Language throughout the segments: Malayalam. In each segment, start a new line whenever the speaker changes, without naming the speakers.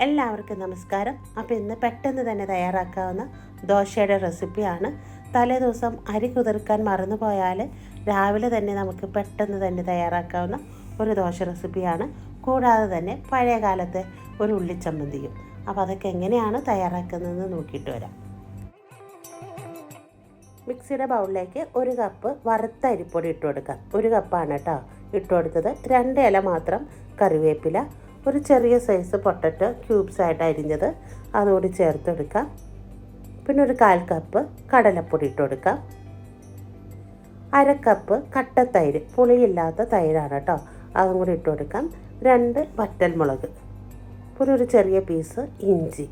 എല്ലാവർക്കും നമസ്കാരം. അപ്പോൾ ഇന്ന് പെട്ടെന്ന് തന്നെ തയ്യാറാക്കാവുന്ന ദോശയുടെ റെസിപ്പിയാണ്. തലേ ദിവസം അരി കുതിർക്കാൻ മറന്നു പോയാൽ രാവിലെ തന്നെ നമുക്ക് പെട്ടെന്ന് തന്നെ തയ്യാറാക്കാവുന്ന ഒരു ദോശ റെസിപ്പിയാണ്. കൂടാതെ തന്നെ പഴയ കാലത്തെ ഒരു ഉള്ളിച്ചമ്മന്തിയും. അപ്പോൾ അതൊക്കെ എങ്ങനെയാണ് തയ്യാറാക്കുന്നതെന്ന് നോക്കിയിട്ട് വരാം. മിക്സിയുടെ ബൗളിലേക്ക് 1 കപ്പ് വറുത്ത അരിപ്പൊടി ഇട്ട് കൊടുക്കാം. 1 കപ്പാണ് കേട്ടോ ഇട്ട് കൊടുത്തത്. 2 ഇല മാത്രം കറിവേപ്പില, ഒരു ചെറിയ സൈസ് പൊട്ടറ്റോ ക്യൂബ്സ് ആയിട്ട് അരിഞ്ഞത് അതുകൂടി ചേർത്തെടുക്കാം. പിന്നെ ഒരു 1/4 കപ്പ് കടലപ്പൊടി ഇട്ട് കൊടുക്കാം. 1/2 കപ്പ് കട്ടത്തൈര്, പുളിയില്ലാത്ത തൈരാണ് കേട്ടോ, അതും കൂടി ഇട്ട് കൊടുക്കാം. 2 വറ്റൽമുളക്, പിന്നെ ഒരു ചെറിയ പീസ് ഇഞ്ചി.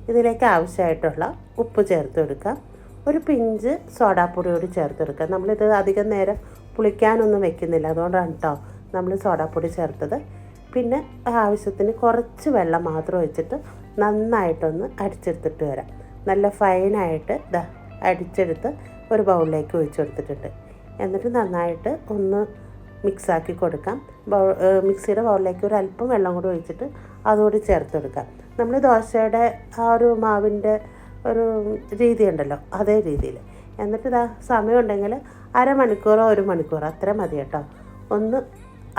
ഇതിലേക്ക് ആവശ്യമായിട്ടുള്ള ഉപ്പ് ചേർത്ത് കൊടുക്കാം. ഒരു പിഞ്ച് സോഡാപ്പൊടി കൂടി ചേർത്തെടുക്കാം. നമ്മളിത് അധികം നേരം പുളിക്കാനൊന്നും വെക്കുന്നില്ല, അതുകൊണ്ടാണ് കേട്ടോ നമ്മൾ സോഡാപ്പൊടി ചേർത്തത്. പിന്നെ ആവശ്യത്തിന് കുറച്ച് വെള്ളം മാത്രം ഒഴിച്ചിട്ട് നന്നായിട്ടൊന്ന് അടിച്ചെടുത്തിട്ട് വരാം. നല്ല ഫൈനായിട്ട് അടിച്ചെടുത്ത് ഒരു ബൗളിലേക്ക് ഒഴിച്ചു കൊടുത്തിട്ടുണ്ട്. എന്നിട്ട് നന്നായിട്ട് ഒന്ന് മിക്സാക്കി കൊടുക്കാം. മിക്സിയുടെ ബൗളിലേക്ക് ഒരു അല്പം വെള്ളം കൂടി ഒഴിച്ചിട്ട് അതുകൂടി ചേർത്ത് കൊടുക്കാം. നമ്മൾ ദോശയുടെ ആ ഒരു മാവിൻ്റെ ഒരു രീതി ഉണ്ടല്ലോ, അതേ രീതിയിൽ. എന്നിട്ട് സമയം ഉണ്ടെങ്കിൽ അരമണിക്കൂറോ 1 മണിക്കൂറോ അത്ര മതി കേട്ടോ, ഒന്ന്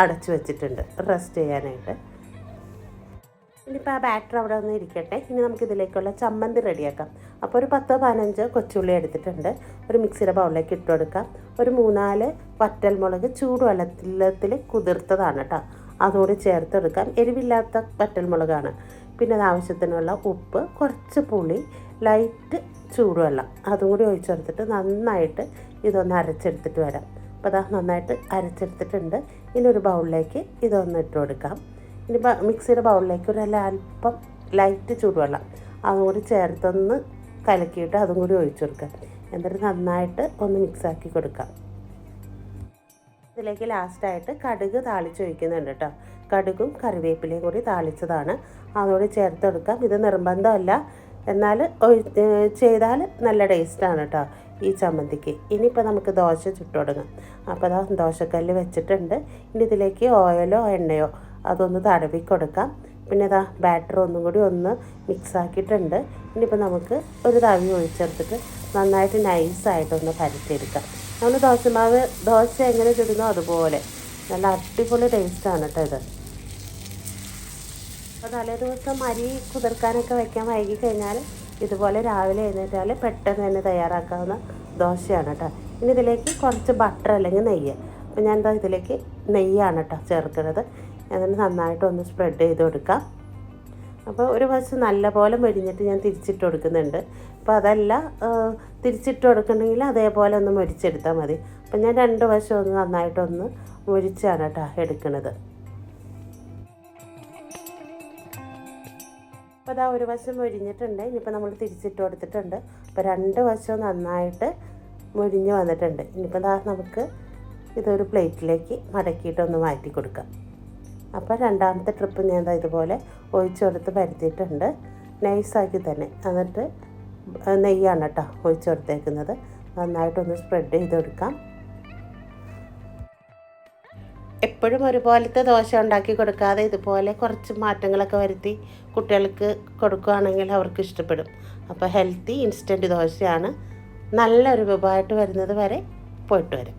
അടച്ചു വെച്ചിട്ടുണ്ട് റെസ്റ്റ് ചെയ്യാനായിട്ട്. ഇനിയിപ്പോൾ ആ ബാറ്റർ അവിടെ ഒന്ന് ഇരിക്കട്ടെ. ഇനി നമുക്കിതിലേക്കുള്ള ചമ്മന്തി റെഡിയാക്കാം. അപ്പോൾ ഒരു 10-15 കൊച്ചുള്ളി എടുത്തിട്ടുണ്ട്, ഒരു മിക്സിയുടെ ബൗളിലേക്ക് ഇട്ട് കൊടുക്കാം. ഒരു 3-4 വറ്റൽമുളക് ചൂടുവെള്ളത്തിൽ കുതിർത്തതാണ് കേട്ടോ, അതുകൂടി ചേർത്തെടുക്കാം. എരിവില്ലാത്ത വറ്റൽമുളകാണ്. പിന്നെ അത് ആവശ്യത്തിനുള്ള ഉപ്പ്, കുറച്ച് പുളി, ലൈറ്റ് ചൂടുവെള്ളം അതും കൂടി ഒഴിച്ചെടുത്തിട്ട് നന്നായിട്ട് ഇതൊന്ന് അരച്ചെടുത്തിട്ട് വരാം. അപ്പോൾ നന്നായിട്ട് അരച്ചെടുത്തിട്ടുണ്ട്. ഇനി ഒരു ബൗളിലേക്ക് ഇതൊന്ന് ഇട്ട് കൊടുക്കാം. ഇനി മിക്സിയുടെ ബൗളിലേക്ക് ഒരു അല്പം ലൈറ്റ് ചൂടുവെള്ളം അതും കൂടി ചേർത്തൊന്ന് കലക്കിയിട്ട് അതും കൂടി ഒഴിച്ചു കൊടുക്കാം. എന്നിട്ട് നന്നായിട്ട് ഒന്ന് മിക്സാക്കി കൊടുക്കാം. ഇതിലേക്ക് ലാസ്റ്റായിട്ട് കടുക് താളിച്ച് ഒഴിക്കുന്നുണ്ട് കേട്ടോ. കടുകും കറിവേപ്പിലയും കൂടി താളിച്ചതാണ്, അതുകൂടി ചേർത്തെടുക്കാം. ഇത് നിർബന്ധമല്ല, എന്നാൽ ചെയ്താൽ നല്ല ടേസ്റ്റാണ് കേട്ടോ ഈ ചമ്മന്തിക്ക്. ഇനിയിപ്പോൾ നമുക്ക് ദോശ ചുട്ട് തുടങ്ങാം. അപ്പോൾ ദോശക്കല്ല് വെച്ചിട്ടുണ്ട്. ഇനി ഇതിലേക്ക് ഓയിലോ എണ്ണയോ അതൊന്ന് തടവി കൊടുക്കാം. പിന്നെ ബാറ്റർ ഒന്നും കൂടി ഒന്ന് മിക്സാക്കിയിട്ടുണ്ട്. ഇനിയിപ്പോൾ നമുക്ക് ഒരു തവി ഒഴിച്ചെടുത്തിട്ട് നന്നായിട്ട് നൈസായിട്ടൊന്ന് പരത്തിയെടുക്കാം. നമ്മൾ ദോശ എങ്ങനെ ചുടുന്നോ അതുപോലെ നല്ല അടിപൊളി ടേസ്റ്റാണ് കേട്ടോ ഇത്. അപ്പോൾ തലേ ദിവസം അരി കുതിർക്കാനൊക്കെ വെക്കാൻ വൈകി കഴിഞ്ഞാൽ ഇതുപോലെ രാവിലെ എഴുന്നേറ്റാൽ പെട്ടെന്ന് തന്നെ തയ്യാറാക്കാവുന്ന ദോശയാണ് കേട്ടോ. ഇനി ഇതിലേക്ക് കുറച്ച് ബട്ടർ അല്ലെങ്കിൽ നെയ്യ്. അപ്പോൾ ഞാൻ ഇതിലേക്ക് നെയ്യാണ് കേട്ടോ ചേർക്കുന്നത്. എന്നിട്ട് നന്നായിട്ടൊന്ന് സ്പ്രെഡ് ചെയ്ത് കൊടുക്കാം. അപ്പോൾ ഒരു വശം നല്ലപോലെ മൊരിഞ്ഞിട്ട് ഞാൻ തിരിച്ചിട്ട് കൊടുക്കുന്നുണ്ട്. അപ്പോൾ അതല്ല തിരിച്ചിട്ട് കൊടുക്കണമെങ്കിൽ അതേപോലെ ഒന്ന് മൊരിച്ചെടുത്താൽ മതി. അപ്പോൾ ഞാൻ 2 വശം ഒന്ന് നന്നായിട്ടൊന്ന് മൊരിച്ചാണ് കേട്ടോ എടുക്കുന്നത്. അപ്പോൾ ഒരു വശം മൊരിഞ്ഞിട്ടുണ്ട്. ഇനിയിപ്പോൾ നമ്മൾ തിരിച്ചിട്ട് കൊടുത്തിട്ടുണ്ട്. അപ്പോൾ 2 വശവും നന്നായിട്ട് മൊരിഞ്ഞ് വന്നിട്ടുണ്ട്. ഇനിയിപ്പോൾ നമുക്ക് ഇതൊരു പ്ലേറ്റിലേക്ക് മടക്കിയിട്ടൊന്ന് മാറ്റി കൊടുക്കാം. അപ്പോൾ രണ്ടാമത്തെ ട്രിപ്പ് ഞാൻ ഇതുപോലെ ഒഴിച്ചു കൊടുത്ത് പരത്തിയിട്ടുണ്ട്, നൈസാക്കി തന്നെ. എന്നിട്ട് നെയ്യാണ് കേട്ടോ ഒഴിച്ചു കൊടുത്തേക്കുന്നത്. നന്നായിട്ടൊന്ന് സ്പ്രെഡ് ചെയ്ത് കൊടുക്കാം. എപ്പോഴും ഒരുപോലത്തെ ദോശ ഉണ്ടാക്കി കൊടുക്കാതെ ഇതുപോലെ കുറച്ച് മാറ്റങ്ങളൊക്കെ വരുത്തി കുട്ടികൾക്ക് കൊടുക്കുകയാണെങ്കിൽ അവർക്ക് ഇഷ്ടപ്പെടും. അപ്പോൾ ഹെൽത്തി ഇൻസ്റ്റൻറ്റ് ദോശയാണ്. നല്ലൊരു വിഭവമായിട്ട് വരുന്നത് വരെ പോയിട്ട് വരാം.